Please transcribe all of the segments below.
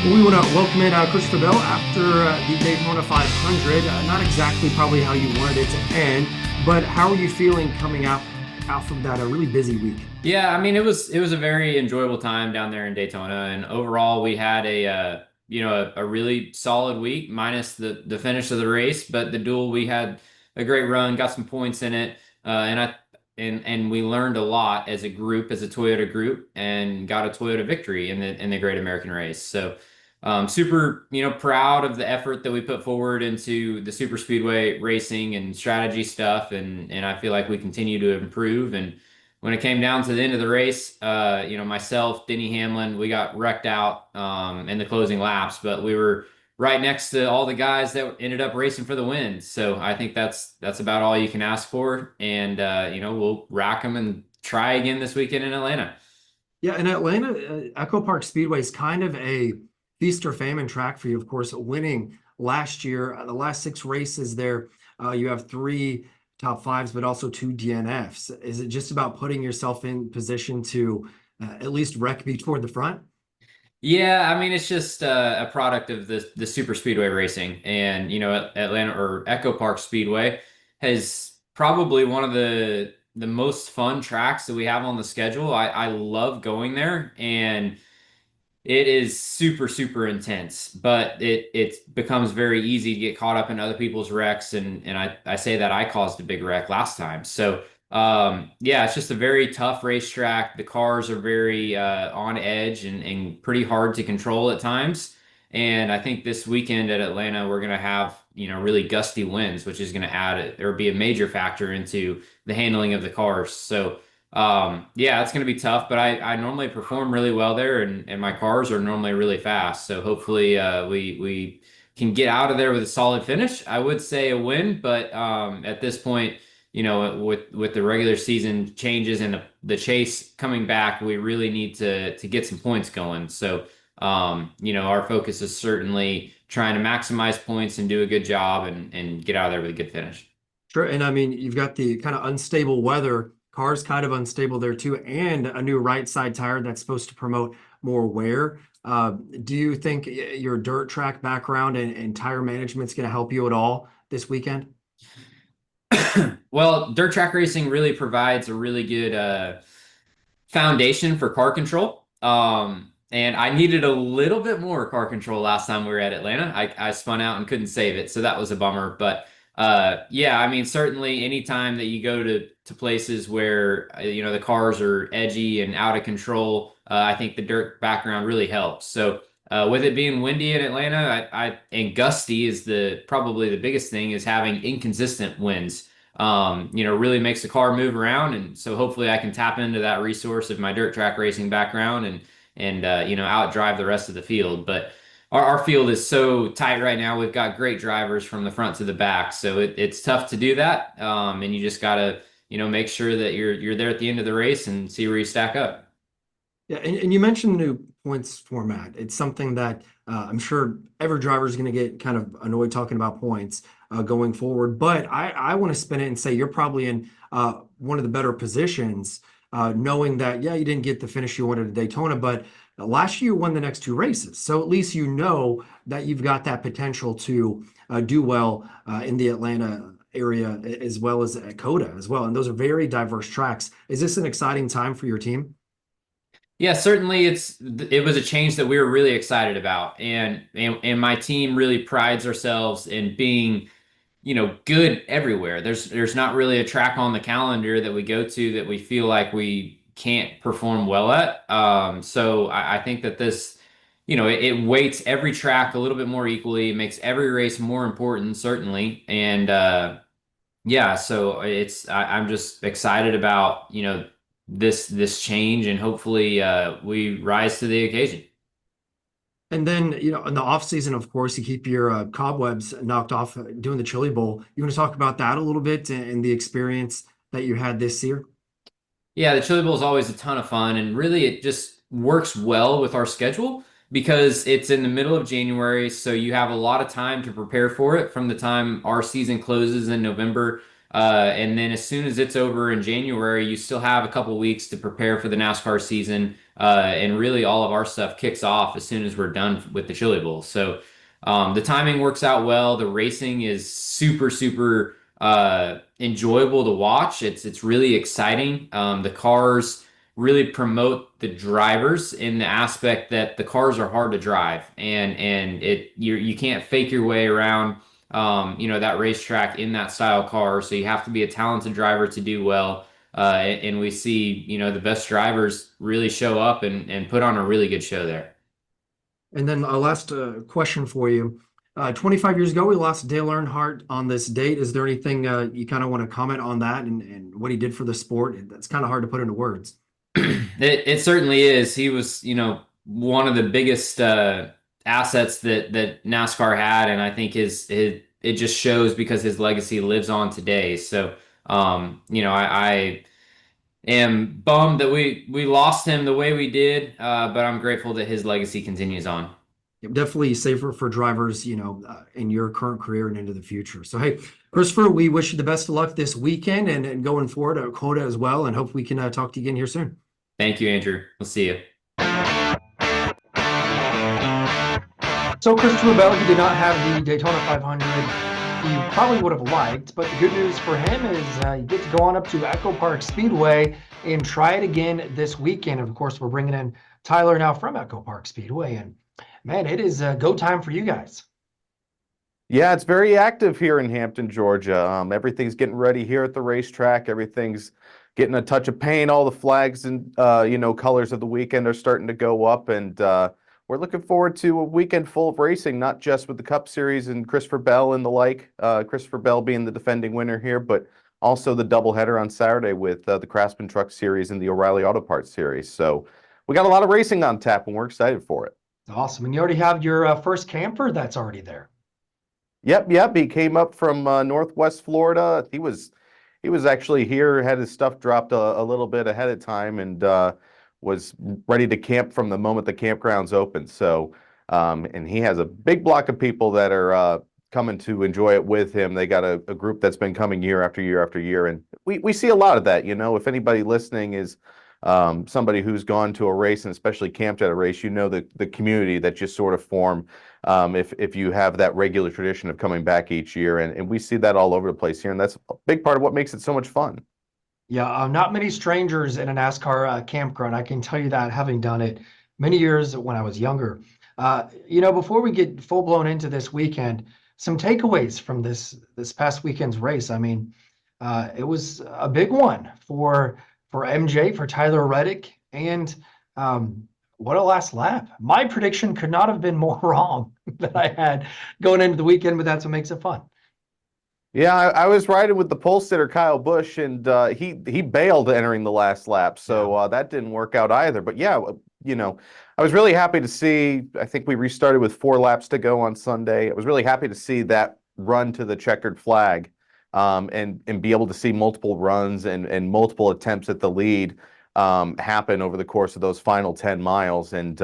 Well, we want to welcome in Christopher Bell after the Daytona 500. Not exactly probably how you wanted it to end, but how are you feeling coming out from that really busy week? Yeah, I mean it was a very enjoyable time down there in Daytona, and overall we had a really solid week minus the finish of the race, but the duel we had a great run, got some points in it, and we learned a lot as a group, as a Toyota group, and got a Toyota victory in the Great American Race. So super proud of the effort that we put forward into the super speedway racing and strategy stuff, and I feel like we continue to improve. And when it came down to the end of the race, myself, Denny Hamlin, we got wrecked out in the closing laps, but we were right next to all the guys that ended up racing for the win. So I think that's about all you can ask for, and we'll rack them and try again this weekend in Atlanta. Yeah, in Atlanta, EchoPark Speedway is kind of a feast or famine track for you. Of course, winning last year, the last six races there, you have three top fives, but also two DNFs. Is it just about putting yourself in position to at least wreck me toward the front? Yeah, I mean it's just a product of the super speedway racing, and Atlanta or Echo Park Speedway has probably one of the most fun tracks that we have on the schedule. I love going there, and it is super, super intense, but it becomes very easy to get caught up in other people's wrecks, and I say that I caused a big wreck last time. So yeah, it's just a very tough racetrack. The cars are very on edge and pretty hard to control at times. And I think this weekend at Atlanta, we're gonna have really gusty winds, which is gonna add or be a major factor into the handling of the cars. So yeah, it's going to be tough, but I normally perform really well there, and my cars are normally really fast. So hopefully, we can get out of there with a solid finish. I would say a win, but at this point, with the regular season changes and the chase coming back, we really need to get some points going. So our focus is certainly trying to maximize points and do a good job and get out of there with a good finish. Sure. And I mean, you've got the kind of unstable weather, cars kind of unstable there too, and a new right side tire that's supposed to promote more wear. Do you think your dirt track background and tire management's going to help you at all this weekend? Well, dirt track racing really provides a really good foundation for car control. And I needed a little bit more car control last time we were at Atlanta. I spun out and couldn't save it, so that was a bummer. But yeah, I mean, certainly anytime that you go to places where the cars are edgy and out of control, I think the dirt background really helps. So with it being windy in Atlanta, and gusty is the probably the biggest thing is having inconsistent winds. Really makes the car move around, and so hopefully I can tap into that resource of my dirt track racing background and outdrive the rest of the field. But our field is so tight right now. We've got great drivers from the front to the back, so it's tough to do that. And you just gotta make sure that you're there at the end of the race and see where you stack up. Yeah, and you mentioned the new points format. It's something that I'm sure every driver is going to get kind of annoyed talking about points going forward. But I want to spin it and say you're probably in one of the better positions, knowing that, yeah, you didn't get the finish you wanted at Daytona, but last year you won the next two races. So at least you know that you've got that potential to do well in the Atlanta area as well as at Coda as well. And those are very diverse tracks. Is this an exciting time for your team? Yeah, certainly it was a change that we were really excited about, and my team really prides ourselves in being good everywhere. There's not really a track on the calendar that we go to that we feel like we can't perform well at. So I think that this, it weights every track a little bit more equally. It makes every race more important, certainly. And yeah, so I'm just excited about, this change, and hopefully we rise to the occasion. And then, in the off season, of course, you keep your cobwebs knocked off doing the Chili Bowl. You want to talk about that a little bit and the experience that you had this year? Yeah, the Chili Bowl is always a ton of fun, and really it just works well with our schedule because it's in the middle of January, so you have a lot of time to prepare for it from the time our season closes in November And then as soon as it's over in January, you still have a couple weeks to prepare for the NASCAR season. And really, all of our stuff kicks off as soon as we're done with the Chili Bowl. So the timing works out well. The racing is super, super enjoyable to watch. It's really exciting. The cars really promote the drivers in the aspect that the cars are hard to drive, and you can't fake your way around that racetrack in that style car. So you have to be a talented driver to do well. And we see, the best drivers really show up and put on a really good show there. And then a last question for you. 25 years ago, we lost Dale Earnhardt on this date. Is there anything you kind of want to comment on that and what he did for the sport? That's kind of hard to put into words. It certainly is. He was, one of the biggest assets that NASCAR had, and I think it just shows because his legacy lives on today. So, I am bummed that we lost him the way we did, but I'm grateful that his legacy continues on. Definitely safer for drivers, in your current career and into the future. So, hey, Christopher, we wish you the best of luck this weekend and going forward at Coda as well, and hope we can talk to you again here soon. Thank you, Andrew. We'll see you. So Christopher Bell, he did not have the Daytona 500 he probably would have liked, but the good news for him is you get to go on up to EchoPark Speedway and try it again this weekend. Of course, we're bringing in Tyler now from EchoPark Speedway, and man, it is go time for you guys. Yeah, it's very active here in Hampton, Georgia. Everything's getting ready here at the racetrack. Everything's getting a touch of paint. All the flags and colors of the weekend are starting to go up, and we're looking forward to a weekend full of racing, not just with the Cup Series and Christopher Bell and the like. Christopher Bell being the defending winner here, but also the doubleheader on Saturday with the Craftsman Truck Series and the O'Reilly Auto Parts Series. So we got a lot of racing on tap, and we're excited for it. Awesome, and you already have your first camper that's already there. Yep. He came up from Northwest Florida. He was actually here, had his stuff dropped a little bit ahead of time, and was ready to camp from the moment the campgrounds opened. So, and he has a big block of people that are coming to enjoy it with him. They got a group that's been coming year after year after year, and we see a lot of that. If anybody listening is somebody who's gone to a race and especially camped at a race, the community that just sort of form if you have that regular tradition of coming back each year, and we see that all over the place here, and that's a big part of what makes it so much fun. Yeah, not many strangers in a NASCAR campground. I can tell you that, having done it many years when I was younger. Before we get full blown into this weekend, some takeaways from this past weekend's race. I mean, it was a big one for MJ, for Tyler Reddick, and what a last lap. My prediction could not have been more wrong than I had going into the weekend, but that's what makes it fun. Yeah, I was riding with the pole sitter Kyle Busch, and he bailed entering the last lap, so that didn't work out either. But yeah, I was really happy to see. I think we restarted with 4 laps to go on Sunday. I was really happy to see that run to the checkered flag, and be able to see multiple runs and multiple attempts at the lead happen over the course of those final 10 miles, and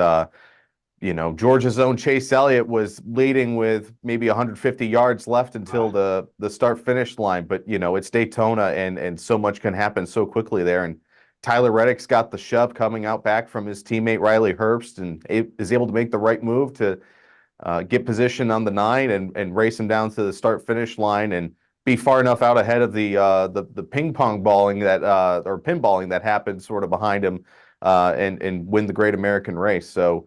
Georgia's own Chase Elliott was leading with maybe 150 yards left until the start-finish line. But, it's Daytona, and so much can happen so quickly there. And Tyler Reddick's got the shove coming out back from his teammate Riley Herbst, and is able to make the right move to get position on the 9 and race him down to the start-finish line and be far enough out ahead of the ping pong balling or pinballing that happened sort of behind him, and win the Great American Race. So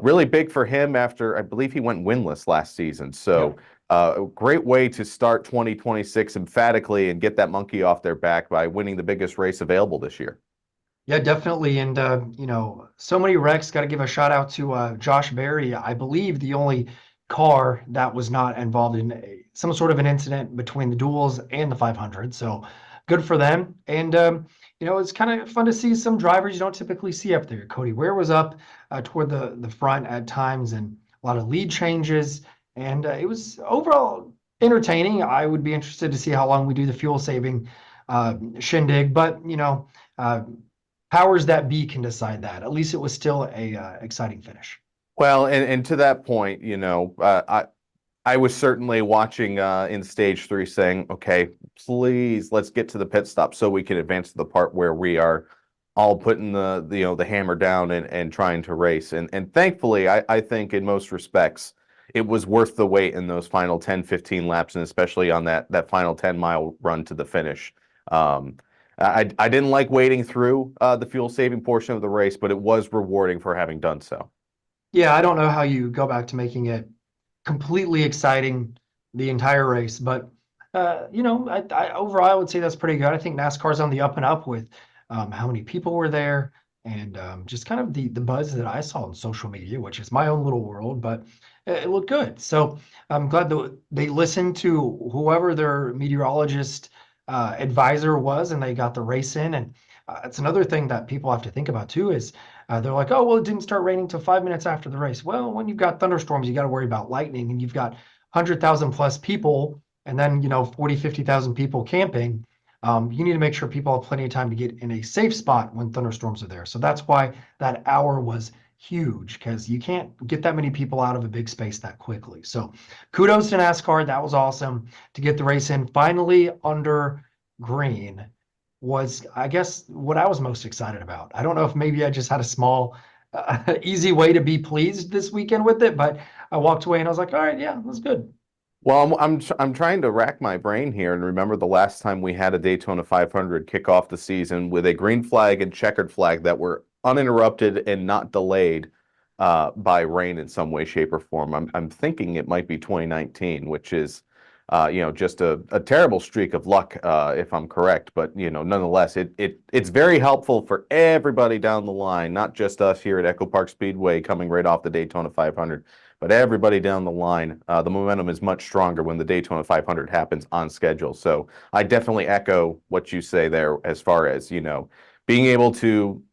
really big for him after I believe he went winless last season. So a great way to start 2026 emphatically and get that monkey off their back by winning the biggest race available this year. Yeah, definitely. And, so many wrecks. Got to give a shout out to Josh Berry. I believe the only car that was not involved in some sort of an incident between the duels and the 500. So good for them. And, it's kind of fun to see some drivers you don't typically see up there. Cody Ware was up toward the front at times, and a lot of lead changes. And it was overall entertaining. I would be interested to see how long we do the fuel saving shindig. But, powers that be can decide that. At least it was still a exciting finish. Well, and to that point, I was certainly watching in stage 3 saying, okay, please, let's get to the pit stop so we can advance to the part where we are all putting the hammer down and trying to race. And thankfully, I think in most respects, it was worth the wait in those final 10, 15 laps, and especially on that final 10-mile run to the finish. I didn't like waiting through the fuel saving portion of the race, but it was rewarding for having done so. Yeah, I don't know how you go back to making it completely exciting the entire race, but overall, I would say that's pretty good. I think NASCAR's on the up and up with how many people were there and just kind of the buzz that I saw on social media, which is my own little world, but it looked good. So I'm glad that they listened to whoever their meteorologist advisor was, and they got the race in. And it's another thing that people have to think about too is they're like, oh, well, it didn't start raining till 5 minutes after the race. Well, when you've got thunderstorms, you got to worry about lightning, and you've got 100,000 plus people, and then 40, 50,000 people camping. You need to make sure people have plenty of time to get in a safe spot when thunderstorms are there. So that's why that hour was huge, because you can't get that many people out of a big space that quickly. So kudos to NASCAR. That was awesome to get the race in finally under green was, I guess, what I was most excited about. I don't know if maybe I just had a small, easy way to be pleased this weekend with it, but I walked away and I was like, all right, yeah, that's good. Well, I'm trying to rack my brain here and remember the last time we had a Daytona 500 kick off the season with a green flag and checkered flag that were uninterrupted and not delayed by rain in some way, shape, or form. I'm thinking it might be 2019, which is just a terrible streak of luck if I'm correct. But nonetheless, it's very helpful for everybody down the line, not just us here at EchoPark Speedway coming right off the Daytona 500. But everybody down the line, the momentum is much stronger when the Daytona 500 happens on schedule. So I definitely echo what you say there as far as, being able to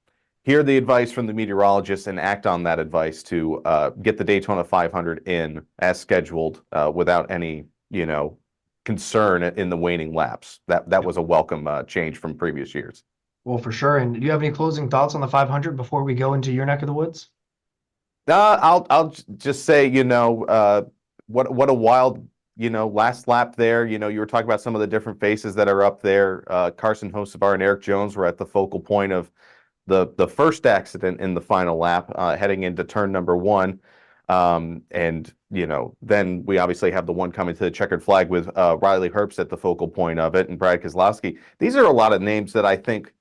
hear the advice from the meteorologist and act on that advice to get the Daytona 500 in as scheduled without any, concern in the waning laps. That was a welcome change from previous years. Well, for sure. And do you have any closing thoughts on the 500 before we go into your neck of the woods? I'll just say, what a wild, last lap there. You were talking about some of the different faces that are up there. Carson Hocevar and Eric Jones were at the focal point of the first accident in the final lap, heading into turn number one. And then we obviously have the one coming to the checkered flag with Riley Herbst at the focal point of it, and Brad Keselowski. These are a lot of names that I think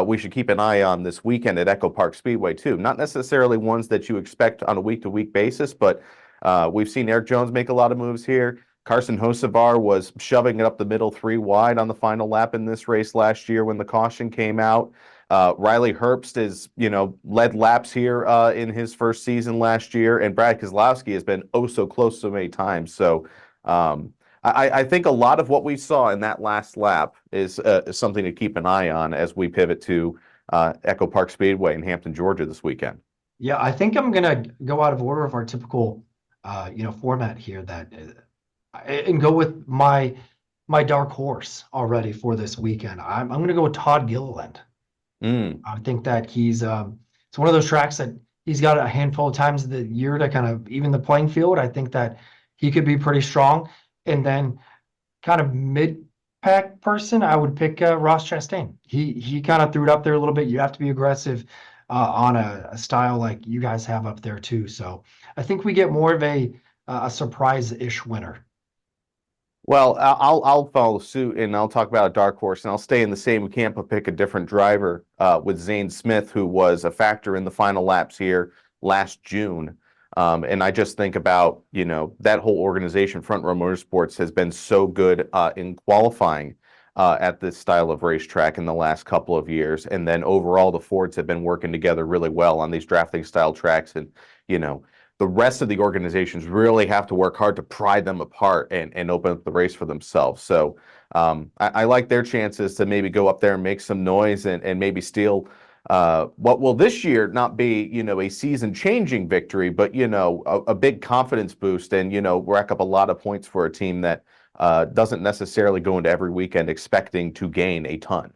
we should keep an eye on this weekend at EchoPark Speedway too. Not necessarily ones that you expect on a week-to-week basis, but we've seen Eric Jones make a lot of moves here. Carson Hocevar was shoving it up the middle 3 wide on the final lap in this race last year when the caution came out. Riley Herbst is, led laps here in his first season last year, and Brad Keselowski has been oh so close so many times. So I think a lot of what we saw in that last lap is something to keep an eye on as we pivot to EchoPark Speedway in Hampton, Georgia this weekend. Yeah, I think I'm gonna go out of order of our typical, format here and go with my dark horse already for this weekend. I'm gonna go with Todd Gilliland. I think that he's it's one of those tracks that he's got a handful of times of the year to kind of even the playing field. I think that he could be pretty strong. And then kind of mid-pack person, I would pick Ross Chastain. He kind of threw it up there a little bit. You have to be aggressive on a style like you guys have up there too. So I think we get more of a surprise-ish winner. Well, I'll follow suit and I'll talk about a dark horse, and I'll stay in the same camp but pick a different driver with Zane Smith, who was a factor in the final laps here last June. And I just think about, that whole organization, Front Row Motorsports, has been so good in qualifying at this style of racetrack in the last couple of years. And then overall, the Fords have been working together really well on these drafting style tracks. And, the rest of the organizations really have to work hard to pry them apart and open up the race for themselves. So I like their chances to maybe go up there and make some noise and maybe steal what will this year not be, a season-changing victory, but, a big confidence boost and, rack up a lot of points for a team that doesn't necessarily go into every weekend expecting to gain a ton.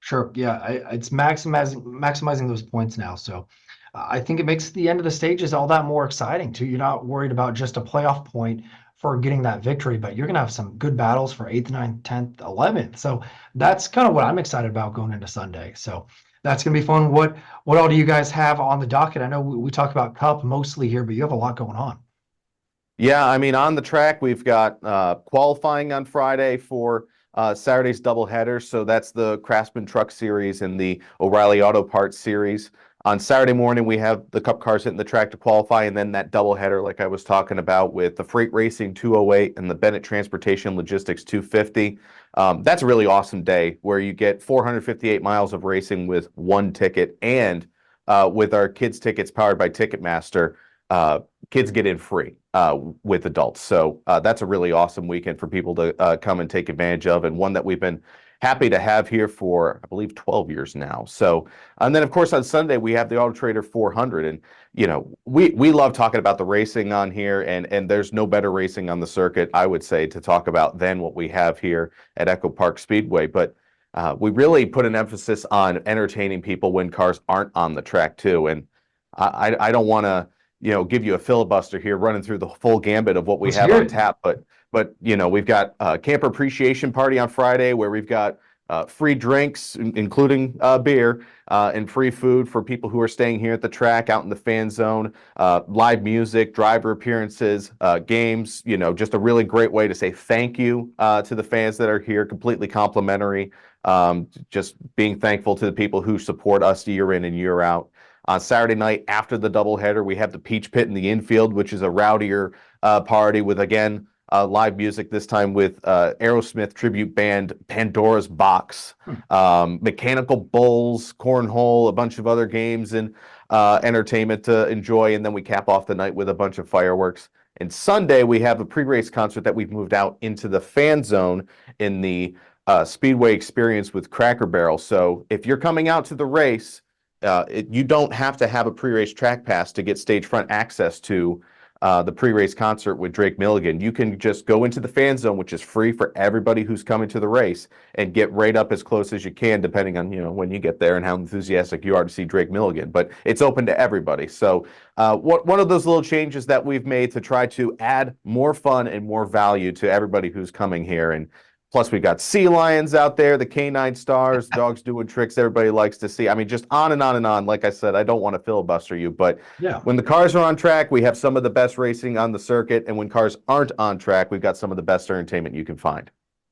Sure. Yeah, it's maximizing those points now. So I think it makes the end of the stages all that more exciting too. You're not worried about just a playoff point for getting that victory, but you're going to have some good battles for 8th, 9th, 10th, 11th. So that's kind of what I'm excited about going into Sunday. So that's going to be fun. What all do you guys have on the docket? I know we talk about Cup mostly here, but you have a lot going on. Yeah, I mean, on the track, we've got qualifying on Friday for Saturday's doubleheader. So that's the Craftsman Truck Series and the O'Reilly Auto Parts Series. On Saturday morning, we have the Cup cars hitting the track to qualify, and then that doubleheader, like I was talking about, with the Freight Racing 208 and the Bennett Transportation Logistics 250. That's a really awesome day where you get 458 miles of racing with one ticket, and with our kids' tickets powered by Ticketmaster, kids get in free with adults. So that's a really awesome weekend for people to come and take advantage of, and one that we've been happy to have here for, I believe, 12 years now. So, and then of course on Sunday we have the Auto Trader 400, and we love talking about the racing on here, and there's no better racing on the circuit, I would say, to talk about than what we have here at EchoPark Speedway. But we really put an emphasis on entertaining people when cars aren't on the track too, and I don't want to give you a filibuster here running through the full gambit of what we have on tap, but we've got Camper Appreciation Party on Friday where we've got free drinks, including beer, and free food for people who are staying here at the track, out in the fan zone, live music, driver appearances, games, just a really great way to say thank you to the fans that are here, completely complimentary. Just being thankful to the people who support us year in and year out. On Saturday night after the doubleheader, we have the Peach Pit in the infield, which is a rowdier party with, again, live music, this time with Aerosmith tribute band Pandora's Box, mechanical bulls, cornhole, a bunch of other games and entertainment to enjoy. And then we cap off the night with a bunch of fireworks. And Sunday, we have a pre-race concert that we've moved out into the fan zone in the Speedway Experience with Cracker Barrel. So if you're coming out to the race, you don't have to have a pre-race track pass to get stage front access to the pre-race concert with Drake Milligan. You can just go into the fan zone, which is free for everybody who's coming to the race, and get right up as close as you can, depending on when you get there and how enthusiastic you are to see Drake Milligan. But it's open to everybody. So one of those little changes that we've made to try to add more fun and more value to everybody who's coming here. And plus, we got sea lions out there, the canine stars, dogs doing tricks everybody likes to see. I mean, just on and on and on. Like I said, I don't want to filibuster you, but Yeah. when the cars are on track, we have some of the best racing on the circuit. And when cars aren't on track, we've got some of the best entertainment you can find.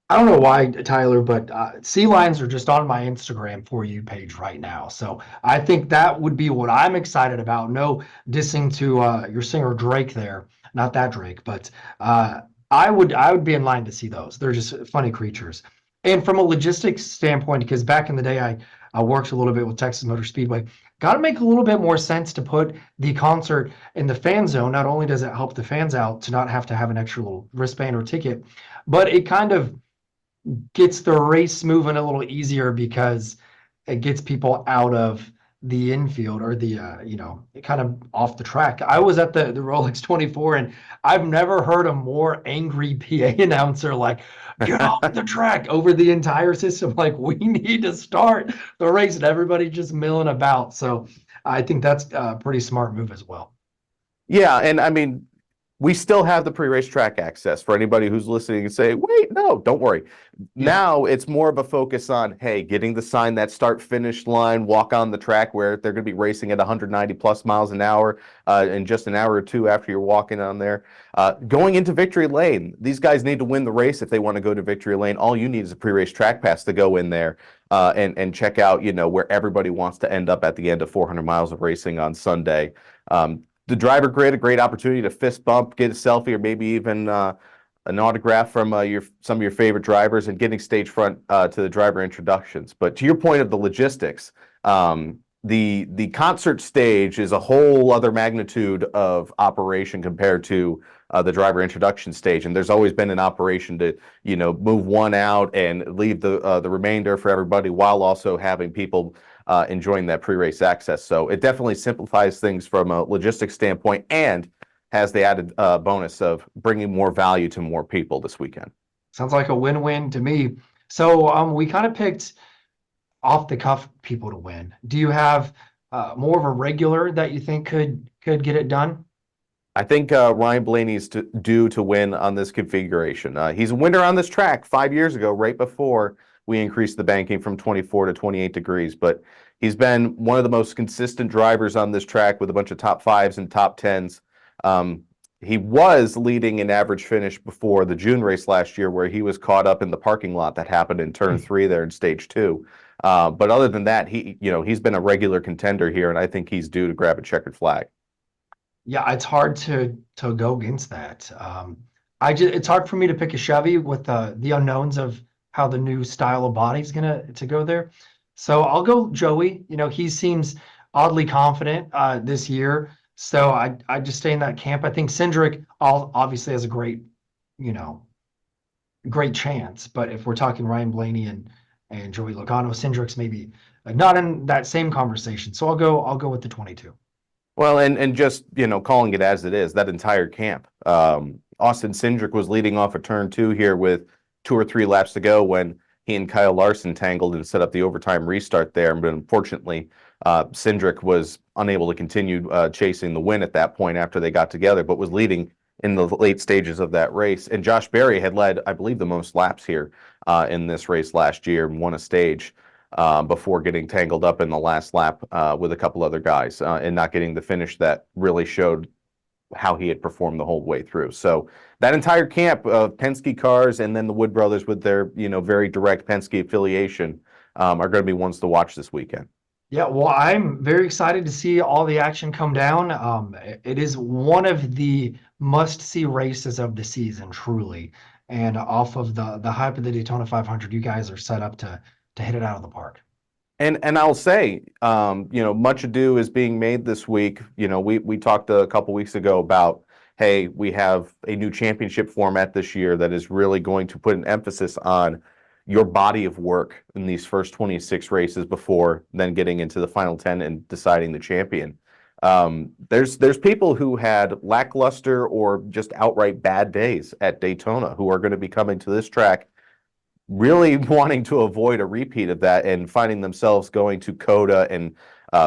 I don't know why, Tyler, but sea lions are just on my Instagram For You page right now. So I think that would be what I'm excited about. No dissing to your singer Drake there, not that Drake, but I would be in line to see those. They're just funny creatures. And from a logistics standpoint, because back in the day I worked a little bit with Texas Motor Speedway, got to make a little bit more sense to put the concert in the fan zone. Not only does it help the fans out to not have to have an extra little wristband or ticket, but it kind of gets the race moving a little easier because it gets people out of the infield or the kind of off the track. I was at the Rolex 24 and I've never heard a more angry PA announcer like, get off the track over the entire system. Like, we need to start the race, and everybody just milling about. So I think that's a pretty smart move as well. Yeah, and I mean, we still have the pre-race track access for anybody who's listening and say, wait, no, don't worry. Yeah. Now it's more of a focus on, hey, getting the sign, that start-finish line, walk on the track where they're going to be racing at 190 plus miles an hour in just an hour or two after you're walking on there. Going into victory lane, these guys need to win the race if they want to go to victory lane. All you need is a pre-race track pass to go in there and check out, where everybody wants to end up at the end of 400 miles of racing on Sunday. The driver grid, a great opportunity to fist bump, get a selfie, or maybe even an autograph from some of your favorite drivers, and getting stage front to the driver introductions. But to your point of the logistics, the concert stage is a whole other magnitude of operation compared to the driver introduction stage. And there's always been an operation to move one out and leave the remainder for everybody, while also having people enjoying that pre-race access. So it definitely simplifies things from a logistics standpoint, and has the added bonus of bringing more value to more people this weekend. Sounds like a win-win to me. So we kind of picked off the cuff people to win. Do you have more of a regular that you think could get it done? I think Ryan Blaney's due to win on this configuration. He's a winner on this track 5 years ago, right before we increased the banking from 24 to 28 degrees. But he's been one of the most consistent drivers on this track with a bunch of top fives and top tens. He was leading in average finish before the June race last year, where he was caught up in the parking lot that happened in turn 3 there in stage 2. But other than that, he's been a regular contender here, and I think he's due to grab a checkered flag. Yeah, it's hard to go against that. It's hard for me to pick a Chevy with the unknowns of how the new style of body is gonna to go there. So I'll go Joey. He seems oddly confident this year. So I just stay in that camp. I think Cindric obviously has a great chance. But if we're talking Ryan Blaney and Joey Logano, Cindric's maybe not in that same conversation. So I'll go with the 22. Well, and just, calling it as it is, that entire camp. Austin Cindric was leading off a turn 2 here with 2 or 3 laps to go when he and Kyle Larson tangled and set up the overtime restart there. But unfortunately, Cindric was unable to continue chasing the win at that point after they got together, but was leading in the late stages of that race. And Josh Berry had led, I believe, the most laps here in this race last year and won a stage. Before getting tangled up in the last lap with a couple other guys and not getting the finish that really showed how he had performed the whole way through. So that entire camp of Penske cars and then the Wood brothers with their very direct Penske affiliation are going to be ones to watch this weekend. Yeah, well, I'm very excited to see all the action come down. It is one of the must-see races of the season, truly. And off of the hype of the Daytona 500, you guys are set up to hit it out of the park. And I'll say, much ado is being made this week. We talked a couple weeks ago about, hey, we have a new championship format this year that is really going to put an emphasis on your body of work in these first 26 races before then getting into the final 10 and deciding the champion. There's people who had lackluster or just outright bad days at Daytona who are going to be coming to this track really wanting to avoid a repeat of that and finding themselves going to COTA and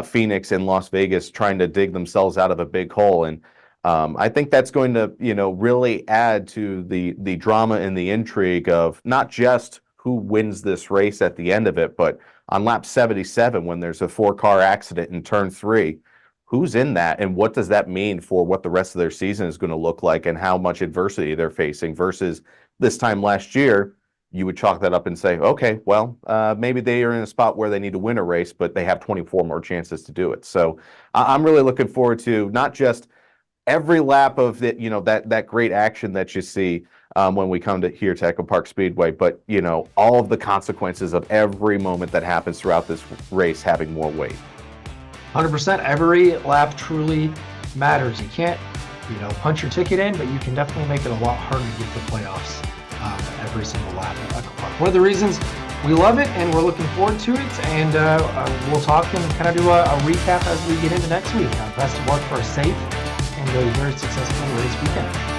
Phoenix and Las Vegas trying to dig themselves out of a big hole. And I think that's going to, really add to the drama and the intrigue of not just who wins this race at the end of it, but on lap 77 when there's a 4-car accident in turn 3, who's in that and what does that mean for what the rest of their season is going to look like and how much adversity they're facing versus this time last year. You would chalk that up and say, okay, well, maybe they are in a spot where they need to win a race, but they have 24 more chances to do it. So I'm really looking forward to not just every lap of that great action that you see when we come here to EchoPark Speedway, but all of the consequences of every moment that happens throughout this race having more weight. 100%. Every lap truly matters. You can't, punch your ticket in, but you can definitely make it a lot harder to get the playoffs. Every single lap at EchoPark. One of the reasons we love it and we're looking forward to it, and we'll talk and kind of do a recap as we get into next week. Best of luck for a safe and a very successful race weekend.